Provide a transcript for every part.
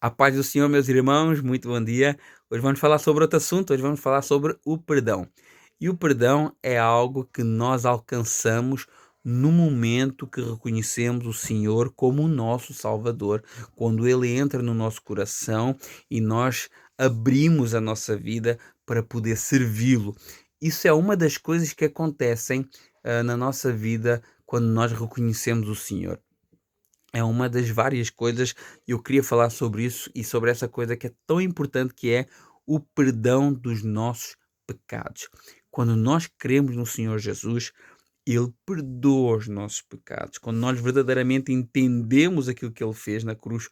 A paz do Senhor, meus irmãos, muito bom dia. Hoje vamos falar sobre outro assunto, hoje vamos falar sobre o perdão. E o perdão é algo que nós alcançamos no momento que reconhecemos o Senhor como o nosso Salvador, quando Ele entra no nosso coração e nós abrimos a nossa vida para poder servi-lo. Isso é uma das coisas que acontecem na nossa vida quando nós reconhecemos o Senhor. É uma das várias coisas, e eu queria falar sobre isso e sobre essa coisa que é tão importante, que é o perdão dos nossos pecados. Quando nós cremos no Senhor Jesus, Ele perdoa os nossos pecados. Quando nós verdadeiramente entendemos aquilo que Ele fez na cruz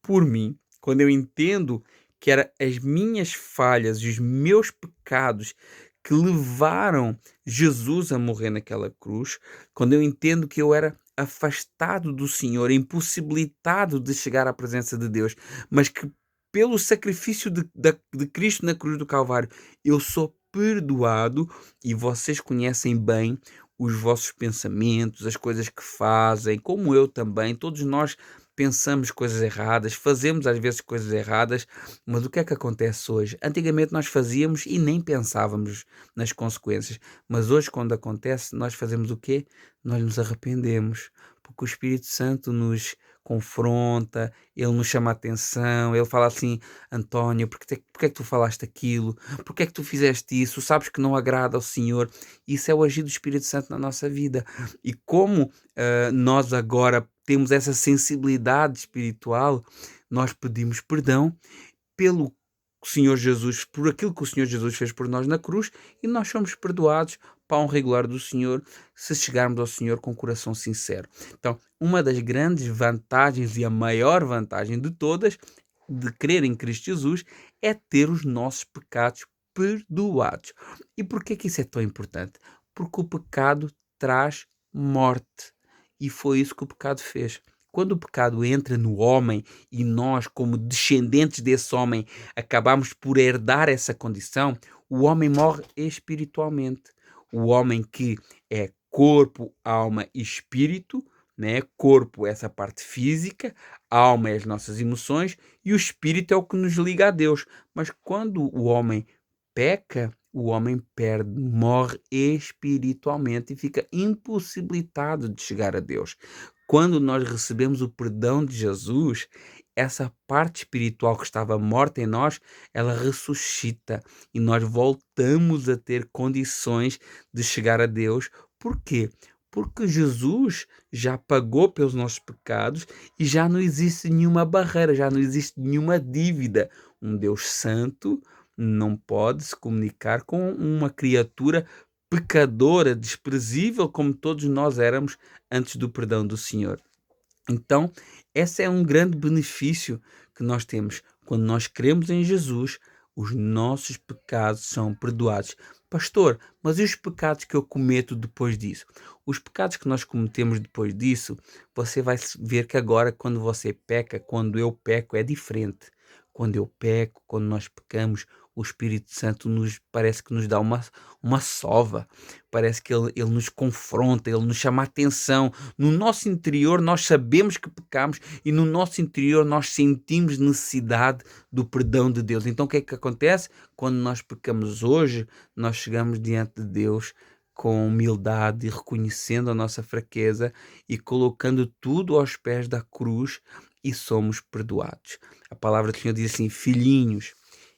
por mim, quando eu entendo que eram as minhas falhas e os meus pecados que levaram Jesus a morrer naquela cruz, quando eu entendo que eu era afastado do Senhor, impossibilitado de chegar à presença de Deus, mas que pelo sacrifício de Cristo na cruz do Calvário, eu sou perdoado. E vocês conhecem bem os vossos pensamentos, as coisas que fazem, como eu também, todos nós pensamos coisas erradas, fazemos às vezes coisas erradas, mas o que é que acontece hoje? Antigamente nós fazíamos e nem pensávamos nas consequências, mas hoje, quando acontece, nós fazemos o quê? Nós nos arrependemos, porque o Espírito Santo nos confronta, ele nos chama a atenção, ele fala assim: António, porque é que tu falaste aquilo? Porque é que tu fizeste isso? Sabes que não agrada ao Senhor. Isso é o agir do Espírito Santo na nossa vida. E como nós agora temos essa sensibilidade espiritual, nós pedimos perdão pelo Senhor Jesus, por aquilo que o Senhor Jesus fez por nós na cruz, e nós somos perdoados para a honra e glória do Senhor, se chegarmos ao Senhor com o coração sincero. Então, uma das grandes vantagens e a maior vantagem de todas de crer em Cristo Jesus é ter os nossos pecados perdoados. E por que isso é tão importante? Porque o pecado traz morte. E foi isso que o pecado fez. Quando o pecado entra no homem e nós, como descendentes desse homem, acabamos por herdar essa condição, o homem morre espiritualmente. O homem que é corpo, alma e espírito, né? Corpo é essa parte física, alma é as nossas emoções e o espírito é o que nos liga a Deus. Mas quando o homem peca, o homem perde, morre espiritualmente e fica impossibilitado de chegar a Deus. Quando nós recebemos o perdão de Jesus, essa parte espiritual que estava morta em nós, ela ressuscita e nós voltamos a ter condições de chegar a Deus. Por quê? Porque Jesus já pagou pelos nossos pecados e já não existe nenhuma barreira, já não existe nenhuma dívida. Um Deus santo não pode se comunicar com uma criatura pecadora, desprezível, como todos nós éramos antes do perdão do Senhor. Então, esse é um grande benefício que nós temos. Quando nós cremos em Jesus, os nossos pecados são perdoados. Pastor, mas e os pecados que eu cometo depois disso? Os pecados que nós cometemos depois disso, você vai ver que agora, quando você peca, quando eu peco, é diferente. Quando eu peco, quando nós pecamos, o Espírito Santo parece que nos dá uma sova, parece que ele nos confronta, ele nos chama a atenção. No nosso interior nós sabemos que pecamos e no nosso interior nós sentimos necessidade do perdão de Deus. Então o que é que acontece? Quando nós pecamos hoje, nós chegamos diante de Deus com humildade e reconhecendo a nossa fraqueza e colocando tudo aos pés da cruz e somos perdoados. A palavra do Senhor diz assim: filhinhos,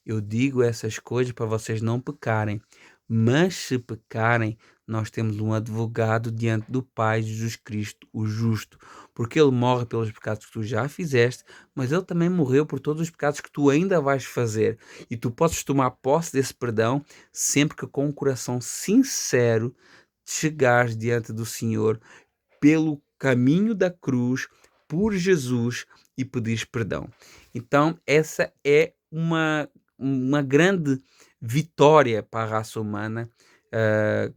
eu digo essas coisas para vocês não pecarem, mas se pecarem, nós temos um advogado diante do Pai, Jesus Cristo, o justo, porque ele morre pelos pecados que tu já fizeste, mas ele também morreu por todos os pecados que tu ainda vais fazer. E tu podes tomar posse desse perdão sempre que com um coração sincero chegares diante do Senhor pelo caminho da cruz, por Jesus, e pedires perdão. Então, essa é uma grande vitória para a raça humana,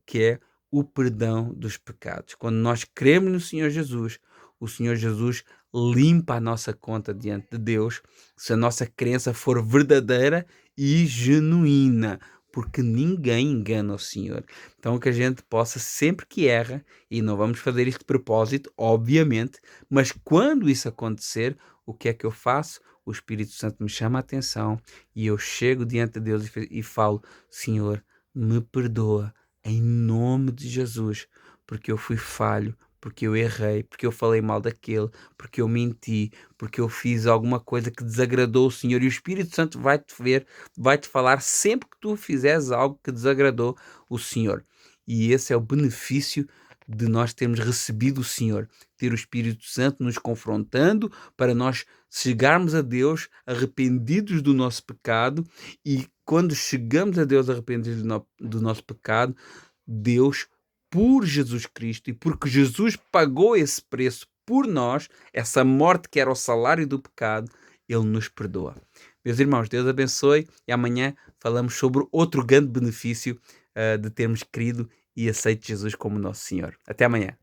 que é o perdão dos pecados. Quando nós cremos no Senhor Jesus, o Senhor Jesus limpa a nossa conta diante de Deus, se a nossa crença for verdadeira e genuína, porque ninguém engana o Senhor. Então que a gente possa, sempre que erra, e não vamos fazer isto de propósito, obviamente, mas quando isso acontecer, o que é que eu faço? o Espírito Santo me chama a atenção e eu chego diante de Deus e falo: Senhor, me perdoa em nome de Jesus, porque eu fui falho, porque eu errei, porque eu falei mal daquele, porque eu menti, porque eu fiz alguma coisa que desagradou o Senhor. E o Espírito Santo vai-te ver, vai-te falar sempre que tu fizeres algo que desagradou o Senhor. E esse é o benefício de nós termos recebido o Senhor, ter o Espírito Santo nos confrontando para nós chegarmos a Deus arrependidos do nosso pecado. E quando chegamos a Deus arrependidos do nosso pecado, Deus, por Jesus Cristo e porque Jesus pagou esse preço por nós, essa morte que era o salário do pecado, Ele nos perdoa. Meus irmãos, Deus abençoe e amanhã falamos sobre outro grande benefício de termos crido e aceito Jesus como nosso Senhor. Até amanhã.